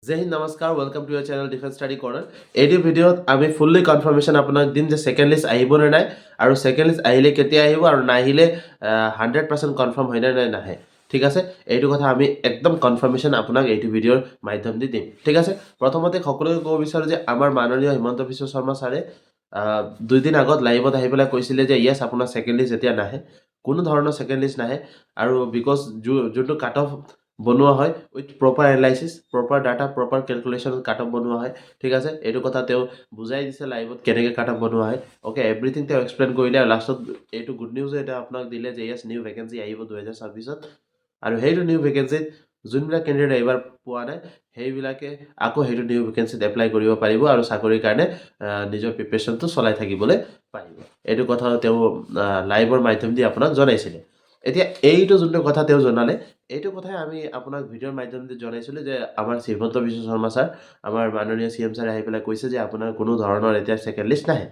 জয় হিন্দ নমস্কাৰ welcome to year channel defence study corner. এইটো ভিডিঅ'ত আমি ফুল্লি কনফাৰ্মেশ্যন আপোনাক দিম যে ছেকেণ্ড লিষ্ট আহিব নে নাই, আৰু ছেকেণ্ড লিষ্ট আহিলে কেতিয়া আহিব, আৰু নাহিলে 100% কনফাৰ্ম হয় নে নাহে। ঠিক আছে, এইটো কথা আমি একদম কনফাৰ্মেশ্যন আপোনাক এইটো ভিডিঅ'ৰ মাধ্যম দি দিম। ঠিক আছে, প্ৰথমতে সকলোকে ক'ব বিচাৰোঁ যে আমাৰ মাননীয় হিমন্ত বিশ্ব শৰ্মা ছাৰে 2 দিন আগত লাইভত আহি পেলাই কৈছিলে যে য়েছ আপোনাৰ ছেকেণ্ড লিষ্ট এতিয়া নাহে, কোনো ধৰণৰ ছেকেণ্ড লিষ্ট নাহে। আৰু বিকজ যোনটো কাট অফ বনোৱা হয় with proper analysis, proper data, proper calculation cut off বনোৱা হয়। ঠিক আছে, এইটো কথা তেওঁ বুজাই দিছে লাইভত কেনেকৈ কাট অফ বনোৱা হয়। অ'কে, এভৰিথিং তেওঁ এক্সপ্লেইন কৰিলে, আৰু লাষ্টত এইটো গুড নিউজ এটা আপোনাক দিলে যে য়েছ নিউ ভেকেঞ্চি আহিব 2026-ত। আৰু সেইটো নিউ ভেকেঞ্চিত যোনবিলাক কেণ্ডিডেট এইবাৰ পোৱা নাই সেইবিলাকে আকৌ সেইটো নিউ ভেকেঞ্চিত এপ্লাই কৰিব পাৰিব আৰু চাকৰিৰ কাৰণে নিজৰ প্ৰিপেৰেশ্যনটো চলাই থাকিবলৈ পাৰিব। এইটো কথা তেওঁ লাইভৰ মাধ্যম দি আপোনাক জনাইছিলে। এতিয়া এইটো যোনটো কথা তেওঁ জনালে, এইটো কথাই আমি আপোনাক ভিডিঅ'ৰ মাধ্যমেদি জনাইছিলোঁ যে আমাৰ হিমন্ত বিশ্ব শৰ্মা ছাৰ, আমাৰ মাননীয় CM ছাৰে আহি পেলাই কৈছে যে আপোনাৰ কোনো ধৰণৰ এতিয়া ছেকেণ্ড লিষ্ট নাহে।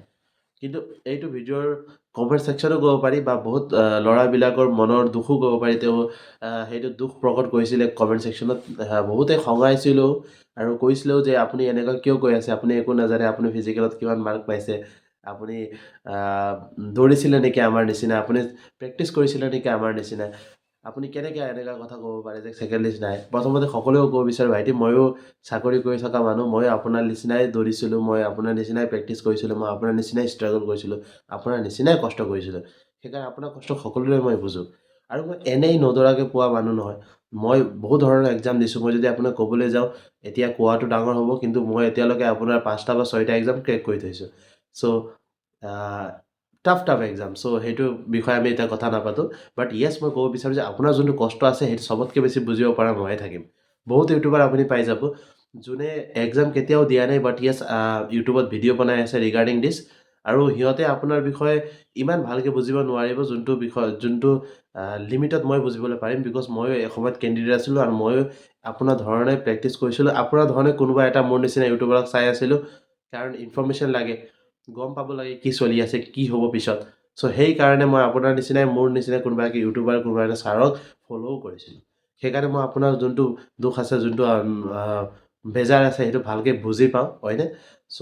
কিন্তু এইটো ভিডিঅ'ৰ কমেণ্ট ছেকশ্যনো ক'ব পাৰি, বা বহুত ল'ৰাবিলাকৰ মনৰ দুখো ক'ব পাৰি। তেওঁ সেইটো দুখ প্ৰকট কৰিছিলে কমেণ্ট ছেকশ্যনত। বহুতে খঙাইছিলেও আৰু কৈছিলেও যে আপুনি এনেকুৱা কিয় কৈ আছে, আপুনি একো নাজানে, আপুনি ফিজিকেলত কিমান মাৰ্ক পাইছে, আপুনি দৌৰিছিলে নেকি আমাৰ নিচিনা, আপুনি প্ৰেক্টিচ কৰিছিলে নেকি আমাৰ নিচিনা, আপুনি কেনেকৈ এনেকুৱা কথা ক'ব পাৰে যে ছেকেণ্ড লিষ্ট নাই। প্ৰথমতে সকলোৱে ক'ব বিচাৰোঁ ভাইটি, ময়ো চাকৰি কৰি থকা মানুহ, মই আপোনাৰ নিচিনাই দৌৰিছিলোঁ, মই আপোনাৰ নিচিনাই প্ৰেক্টিচ কৰিছিলোঁ, মই আপোনাৰ নিচিনাই ষ্ট্ৰাগল কৰিছিলোঁ, আপোনাৰ নিচিনাই কষ্ট কৰিছিলোঁ। সেইকাৰণে আপোনাৰ কষ্ট সকলোৰে মই বুজোঁ। আৰু মই এনেই নদৌৰাকৈ পোৱা মানুহ নহয়, মই বহুত ধৰণৰ এক্সাম দিছোঁ। মই যদি আপোনাক ক'বলৈ যাওঁ এতিয়া কোৱাটো ডাঙৰ হ'ব, কিন্তু মই এতিয়ালৈকে আপোনাৰ 5টা বা 6টা এক্সাম ক্ৰেক কৰি থৈছোঁ। চ' টাফ এক্সাম। চ' সেইটো বিষয়ে আমি এতিয়া কথা নাপাতোঁ। বাট য়েছ, মই ক'ব বিচাৰোঁ যে আপোনাৰ যোনটো কষ্ট আছে সেইটো চবতকৈ বেছি বুজিব পৰা ময়ে থাকিম। বহুত ইউটিউবাৰ আপুনি পাই যাব যোনে এক্সাম কেতিয়াও দিয়া নাই, বাট য়েছ ইউটিউবত ভিডিঅ' বনাই আছে ৰিগাৰ্ডিং দিছ, আৰু সিহঁতে আপোনাৰ বিষয়ে ইমান ভালকৈ বুজিব নোৱাৰিব যোনটো লিমিটত মই বুজিবলৈ পাৰিম। বিকজ ময়ো এসময়ত কেণ্ডিডেট আছিলোঁ, আৰু ময়ো আপোনাৰ ধৰণে প্ৰেক্টিচ কৰিছিলোঁ, আপোনাৰ ধৰণে কোনোবা এটা মোৰ নিচিনা ইউটিউবাৰক চাই আছিলোঁ। কাৰণ ইনফৰ্মেশ্যন লাগে, গম পাব লাগে কি চলি আছে, কি হ'ব পিছত। চ' সেইকাৰণে মই আপোনাৰ নিচিনাই মোৰ নিচিনাই কোনোবা এটা ইউটিউবাৰ, কোনোবা এটা ছাৰক ফ'ল'ও কৰিছিলোঁ। সেইকাৰণে মই আপোনাৰ যোনটো দুখ আছে, যোনটো বেজাৰ আছে, সেইটো ভালকৈ বুজি পাওঁ, হয়নে? চ'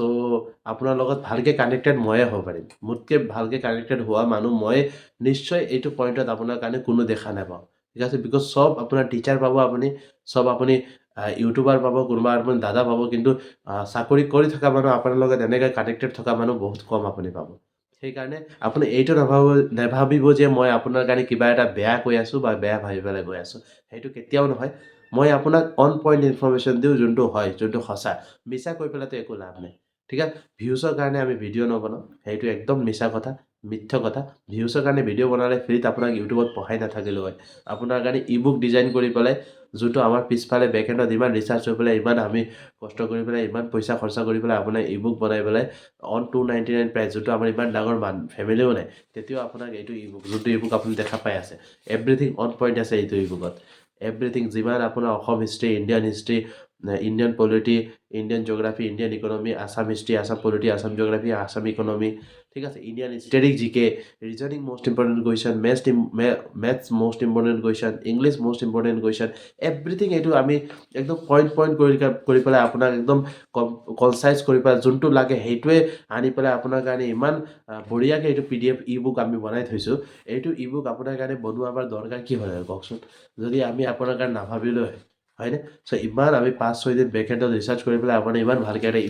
আপোনাৰ লগত ভালকৈ কানেক্টেড ময়ে হ'ব পাৰিম। মোতকৈ ভালকৈ কানেক্টেড হোৱা মানুহ মই নিশ্চয় এইটো পইণ্টত আপোনাৰ কাৰণে কোনো দেখা নাপাওঁ। ঠিক আছে, বিকজ চব আপোনাৰ টিচাৰ পাব, চব আপুনি ইউটিউবাৰ পাব, কোনোবা আপুনি দাদা পাব, কিন্তু চাকৰি কৰি থকা মানুহ, আপোনাৰ লগত এনেকৈ কানেক্টেড থকা মানুহ বহুত কম আপুনি পাব। সেইকাৰণে আপুনি এইটো নাভাবিব যে মই আপোনাৰ কাৰণে কিবা এটা বেয়া কৈ আছোঁ বা বেয়া ভাবি পেলাই গৈ আছোঁ। সেইটো কেতিয়াও নহয়। মই আপোনাক অন পইণ্ট ইনফৰ্মেশ্যন দিওঁ, যোনটো হয়, যোনটো সঁচা। মিছা কৈ পেলাইতো একো লাভ নাই। ঠিক আছে, ভিউচৰ কাৰণে আমি ভিডিঅ' নবনাওঁ, সেইটো একদম মিছা কথা, মিথ্য কথা। ভিউচৰ কাৰণে ভিডিঅ' বনালে ফ্ৰীত আপোনাক ইউটিউবত পঢ়াই নাথাকিলেও হয়। আপোনাৰ কাৰণে ই বুক ডিজাইন কৰি পেলাই, যোনটো আমাৰ পিছফালে বেকএণ্ডত ইমান ৰিচাৰ্চ হৈ পেলাই, ইমান আমি কষ্ট কৰি পেলাই, ইমান পইচা খৰচা কৰি পেলাই আপোনাৰ ই বুক বনাই পেলাই অন 299 প্ৰাইচ, যোনটো আমাৰ ইমান ডাঙৰ ফেমিলিও নাই, তেতিয়াও আপোনাক এইটো ই বুক, যোনটো ই বুক আপুনি দেখা পাই আছে, এভৰিথিং অন পইণ্ট আছে এইটো ই বুকত। এভৰিথিং, যিমান আপোনাৰ Assam history, Indian history, Indian polity, Indian geography, Indian economy, Assam history, Assam polity, Assam geography, Assam economy, ঠিক আছে, ইণ্ডিয়ান ষ্টেটিক জিকে, reasoning most important question, maths most important question, English most important question, everything এইটো আমি একদম পইণ্ট কৰি পেলাই আপোনাক একদম কনচাইজ কৰি পেলাই যোনটো লাগে সেইটোৱে আনি পেলাই আপোনাৰ কাৰণে ইমান বঢ়িয়াকৈ এইটো PDF ই বুক আমি বনাই থৈছোঁ। এইটো ই বুক আপোনাৰ কাৰণে বনোৱাৰ দৰকাৰ কি হয় কওকচোন, যদি আমি আপোনাৰ কাৰণে নাভাবিলোঁ হয়নে? চ' ইমান আমি 5-6 দিন বেকএণ্ডত ৰিচাৰ্চ কৰি পেলাই আপোনাৰ ইমান ভালকৈ এটা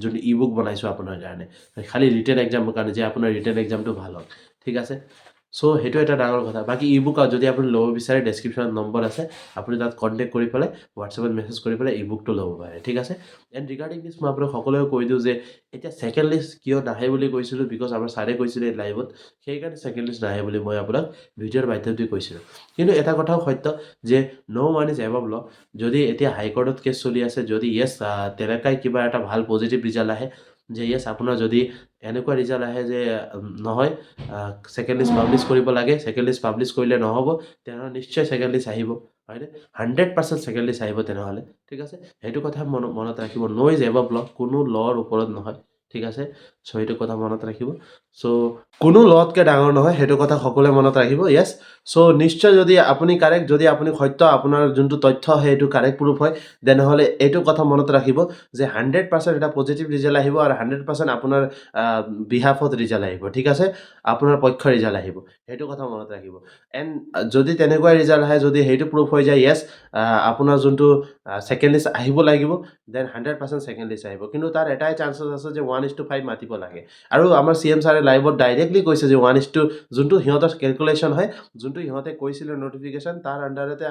যোনটো ই বুক বনাইছোঁ আপোনাৰ কাৰণে, খালি ৰিটেন এক্সামৰ কাৰণে, যে আপোনাৰ ৰিটেন এক্সামটো ভাল হওক। ঠিক আছে, চ' সেইটো এটা ডাঙৰ কথা। বাকী ই বুক যদি আপুনি ল'ব বিচাৰে, ডেছক্ৰিপশ্যনত নম্বৰ আছে, আপুনি তাত কণ্টেক্ট কৰি পেলাই হোৱাটছএপত মেছেজ কৰি পেলাই ই বুকটো ল'ব পাৰে। ঠিক আছে, এণ্ড ৰিগাৰ্ডিং দিছ মই আপোনাক সকলোৱে কৈ দিওঁ যে এতিয়া ছেকেণ্ড লিষ্ট কিয় নাহে বুলি কৈছিলোঁ, বিকজ আমাৰ ছাৰে কৈছিলে লাইভত, সেইকাৰণে ছেকেণ্ড লিষ্ট নাহে বুলি মই আপোনাক ভিডিঅ'ৰ মাধ্যমেদি কৈছিলোঁ। কিন্তু এটা কথাও সত্য যে ন' মান ইজ এবভ ল'। যদি এতিয়া হাইকোৰ্টত কেছ চলি আছে, যদি য়েছ তেনেকাই কিবা এটা ভাল পজিটিভ ৰিজাল্ট আহে, যে য়েছ আপোনাৰ যদি এনেকুৱা ৰিজাল্ট আহে যে নহয় ছেকেণ্ড লিষ্ট পাব্লিছ কৰিব লাগে, ছেকেণ্ড লিষ্ট পাব্লিছ কৰিলে নহ'ব, তেনেহ'লে নিশ্চয় ছেকেণ্ড লিষ্ট আহিব, হয়নে? 100% ছেকেণ্ড লিষ্ট আহিব তেনেহ'লে। ঠিক আছে, সেইটো কথা মনত ৰাখিব। ন' ইজ এবভ ল', কোনো ল'ৰ ওপৰত নহয়। ঠিক আছে চ' সেইটো কথা মনত ৰাখিব চ' কোনো লতকৈ ডাঙৰ নহয় সেইটো কথা সকলোৱে মনত ৰাখিব য়েছ চ' নিশ্চয় যদি আপুনি কাৰেক্ট যদি আপুনি সত্য আপোনাৰ যোনটো তথ্য সেইটো কাৰেক্ট প্ৰুফ হয় তেনেহ'লে এইটো কথা মনত ৰাখিব যে 100% এটা পজিটিভ ৰিজাল্ট আহিব আৰু 100% আপোনাৰ বিহাফত ৰিজাল্ট আহিব ঠিক আছে আপোনাৰ পক্ষ ৰিজাল্ট আহিব সেইটো কথা মনত ৰাখিব এণ্ড যদি তেনেকুৱা ৰিজাল্ট আহে যদি সেইটো প্ৰুফ হৈ যায় য়েছ আপোনাৰ যোনটো ছেকেণ্ড লিষ্ট আহিব লাগিব দেন 100% ছেকেণ্ড লিষ্ট আহিব কিন্তু তাৰ এটাই চান্সেছ আছে যে 1:5 মাতিব লাগে আৰু আমাৰ CM ছাৰে লাইভত ডাইৰেক্টলি কৈছে যে 1:2 যোনটো সিহঁতৰ কেলকুলেশ্যন হয় যোনটো সিহঁতে কৈছিলে নটিফিকেশ্যন তাৰ আণ্ডাৰতে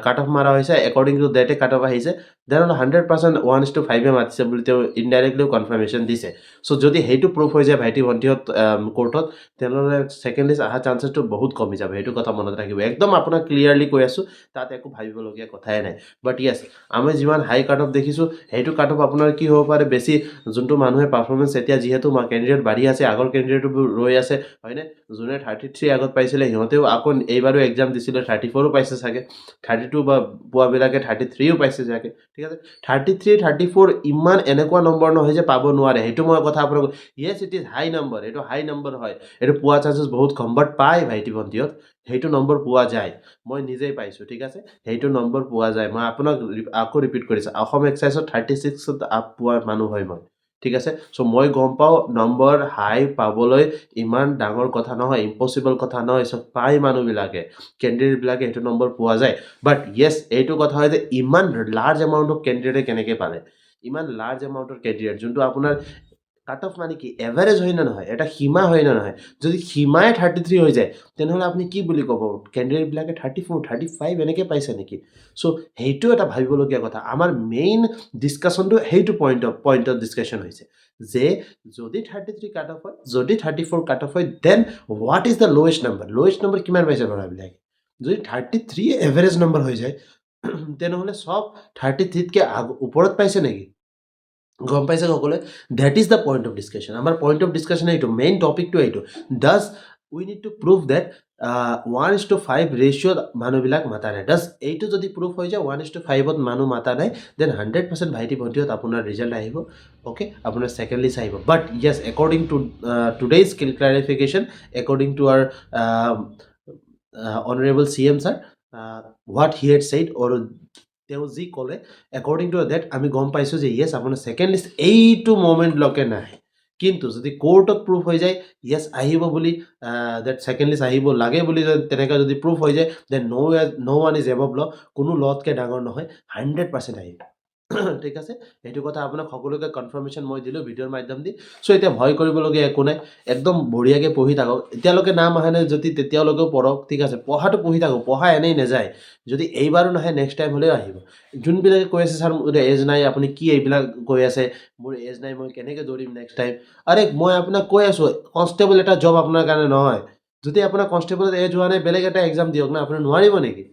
কাট অফ মাৰা হৈছে একৰ্ডিং টু ডেটে কাট অফ আহিছে তেনেহ'লে 100% 1:5 মাতিছে বুলি তেওঁ ইনডাইৰেক্টলিও কনফাৰ্মেশ্যন দিছে চ' যদি সেইটো প্ৰুফ হৈ যায় ভাইটি ভণ্টিহঁত কোৰ্টত তেনেহ'লে ছেকেণ্ড লিষ্ট অহা চান্সেছটো বহুত কমি যাব সেইটো কথা মনত ৰাখিব একদম আপোনাক ক্লিয়াৰলি কৈ আছোঁ তাত একো ভাবিবলগীয়া কথাই নাই বাট য়েছ আমি যিমান হাই কাট অফ দেখিছোঁ সেইটো কাট অফ আপোনাৰ কি হ'ব পাৰে বেছি যোনটো মানুহে পাৰফৰ্মেঞ্চ এতিয়া যিহেতু কেণ্ডিডেট বাঢ়ি আছে আগৰ কেণ্ডিডেটবোৰ ৰৈ আছে হয়নে যোনে 33 আগত পাইছিলে সিহঁতেও আকৌ এইবাৰো এক্সাম দিছিলে 34ও পাইছে চাগে 32 বা পোৱাবিলাকে 33ও পাইছে চাগে ঠিক আছে 33 34 ইমান এনেকুৱা নম্বৰ নহয় যে পাব নোৱাৰে সেইটো মই কথা আপোনাক yes it is high number এইটো হাই নম্বৰ হয় এইটো পোৱা চান্সেছ বহুত কম বাট পায় ভাইটি ভণ্টিহঁত সেইটো নম্বৰ পোৱা যায় মই নিজেই পাইছোঁ ঠিক আছে সেইটো নম্বৰ পোৱা যায় মই আপোনাক আকৌ ৰিপিট কৰিছোঁ অসম এক্সাইজত 36ত আপ পোৱাৰ মানুহ হয় মই ঠিক আছে চ' মই গম পাওঁ নম্বৰ হাই পাবলৈ ইমান ডাঙৰ কথা নহয় ইম্পচিবল কথা নহয় চ' পায় মানুহবিলাকে কেণ্ডিডেটবিলাকে সেইটো নম্বৰ পোৱা যায় বাট য়েছ এইটো কথা হয় যে ইমান লাৰ্জ এমাউণ্ট অফ কেণ্ডিডেটে কেনেকৈ পালে ইমান লাৰ্জ এমাউণ্টৰ কেণ্ডিডেট যোনটো আপোনাৰ কাট অফ মানে কি এভাৰেজ হয় নে নহয় এটা সীমা হয় নে নহয় যদি সীমাই 33 হৈ যায় তেনেহ'লে আপুনি কি বুলি ক'ব কেণ্ডিডেটবিলাকে 34 35 এনেকৈ পাইছে নেকি চ' সেইটো এটা ভাবিবলগীয়া কথা আমাৰ মেইন ডিছকাশ্যনটো সেইটো পইণ্টত ডিছকাশ্যন হৈছে যে যদি 33 কাট অফ হয় যদি 34 কাট অফ হয় then what is the lowest number কিমান পাইছে ল'ৰাবিলাকে যদি 33 এভাৰেজ নম্বৰ হৈ যায় তেনেহ'লে চব 33তকৈ ওপৰত পাইছে নেকি গম পাইছে সকলোৱে that is the point of discussion আমাৰ পইণ্ট অফ ডিছকাশ্যন এইটো মেইন টপিকটো এইটো does we need to prove that 1:5 ৰেচিঅ'ত মানুহবিলাক মাতা নাই ডাজ এইটো যদি প্ৰুফ হৈ যায় 1:5ত মানুহ মাতা নাই দেন 100% ভাইটি ভণ্টিহঁত আপোনাৰ ৰিজাল্ট আহিব অ'কে আপোনাৰ ছেকেণ্ড লিষ্ট আহিব but yes according to today's clarification according to our honourable CM sir what he had said or তেওঁ যি ক'লে একৰ্ডিং টু ডেট আমি গম পাইছোঁ যে য়েছ আপোনাৰ ছেকেণ্ড লিষ্ট এইটো মমেণ্টলৈকে নাহে কিন্তু যদি কোৰ্টত প্ৰুফ হৈ যায় য়েছ আহিব বুলি ডেট ছেকেণ্ড লিষ্ট আহিব লাগে বুলি তেনেকৈ যদি প্ৰুফ হৈ যায় then no' one is above law কোনো লতকৈ ডাঙৰ নহয় 100% আহিব ঠিক আছে সেইটো কথা আপোনাক সকলোকে কনফাৰ্মেশ্যন মই দিলোঁ ভিডিঅ'ৰ মাধ্যম দি চ' এতিয়া ভয় কৰিবলগীয়া একো নাই একদম বঢ়িয়াকৈ পঢ়ি থাকক এতিয়ালৈকে নাম আহে নাই যদি তেতিয়ালৈকেও পঢ়ক ঠিক আছে পঢ়াটো পঢ়ি থাকক পঢ়া এনেই নাযায় যদি এইবাৰো নাহে নেক্সট টাইম হ'লেও আহিব যোনবিলাকে কৈ আছে ছাৰ মোৰ এজ নাই আপুনি কি এইবিলাক কৈ আছে মোৰ এজ নাই মই কেনেকৈ দৌৰিম নেক্সট টাইম আৰে মই আপোনাক কৈ আছোঁ কনষ্টেবল এটা জব আপোনাৰ কাৰণে নহয় যদি আপোনাৰ কনষ্টেবলত এজ হোৱা নাই বেলেগ এটা এক্সাম দিয়ক না আপুনি নোৱাৰিব নেকি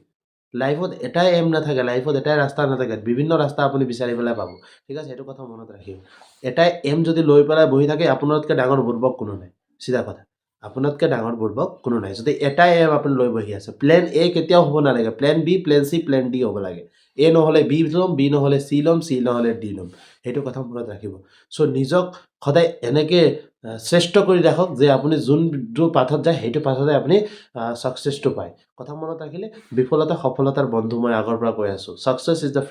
লাইফত এটাই এম নাথাকে লাইফত এটাই ৰাস্তা নাথাকে বিভিন্ন ৰাস্তা আপুনি বিচাৰি পেলাই পাব ঠিক আছে সেইটো কথা মনত ৰাখিব এটাই এম যদি লৈ পেলাই বহি থাকে আপোনাতকৈ ডাঙৰ বুৰ্বক কোনো নাই চিধা কথা আপোনাতকৈ ডাঙৰ বুৰ্বক কোনো নাই যদি এটাই এম আপুনি লৈ বহি আছে প্লেন এ কেতিয়াও হ'ব নালাগে plan B plan C plan D হ'ব লাগে এ নহ'লে বি ল'ম বি নহ'লে চি ল'ম চি নহ'লে ডি ল'ম সেইটো কথা মনত ৰাখিব চ' নিজক সদায় এনেকৈ শ্ৰেষ্ঠ কৰি ৰাখক যে আপুনি যোনটো পাথত যায় সেইটো পাথতে আপুনি ছাকচেছটো পায় কথা মনত ৰাখিলে বিফলতা সফলতাৰ বন্ধু মই আগৰ পৰা কৈ আছোঁ success is the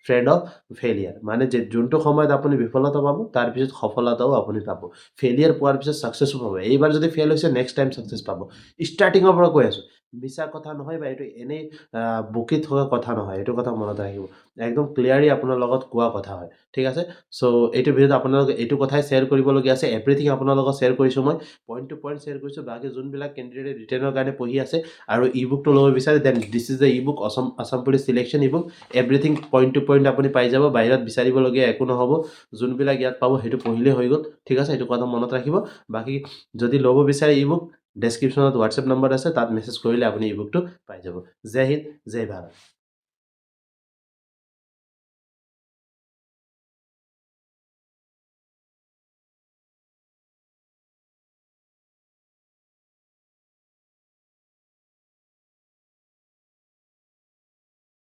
friend of failure মানে যে যোনটো সময়ত আপুনি বিফলতা পাব তাৰপিছত সফলতাও আপুনি পাব ফেইলিয়াৰ পোৱাৰ পিছত ছাকচেছো পাব এইবাৰ যদি ফেইল হৈছে নেক্সট টাইম ছাকচেছ পাব ষ্টাৰ্টিঙৰ পৰা কৈ আছোঁ মিছা কথা নহয় বা এইটো এনেই বকি থকা কথা নহয় এইটো কথা মনত ৰাখিব একদম ক্লিয়াৰলি আপোনাৰ লগত কোৱা কথা হয় ঠিক আছে চ' এইটো ভিডিঅ'ত আপোনালোকে এইটো কথাই শ্বেয়াৰ কৰিবলগীয়া আছে এভৰিথিং আপোনাৰ লগত শ্বেয়াৰ কৰিছোঁ মই পইণ্ট টু পইণ্ট শ্বেয়াৰ কৰিছোঁ বাকী যোনবিলাক কেণ্ডিডেটে ৰিটেনৰ কাৰণে পঢ়ি আছে আৰু ই বুকটো ল'ব বিচাৰে then this is the ebook Assam police selection ebook everything point to point আপুনি পাই যাব বাহিৰত বিচাৰিবলগীয়া একো নহ'ব যোনবিলাক ইয়াত পাব সেইটো পঢ়িলেই হৈ গ'ল ঠিক আছে সেইটো কথা মনত ৰাখিব বাকী যদি ল'ব বিচাৰে ই বুক ডেছক্ৰিপশ্যনত হোৱাটছএপ নম্বৰ আছে তাত মেছেজ কৰিলে আপুনি ই বুকটো পাই যাব জয় হিন্দ জয় ভাৰত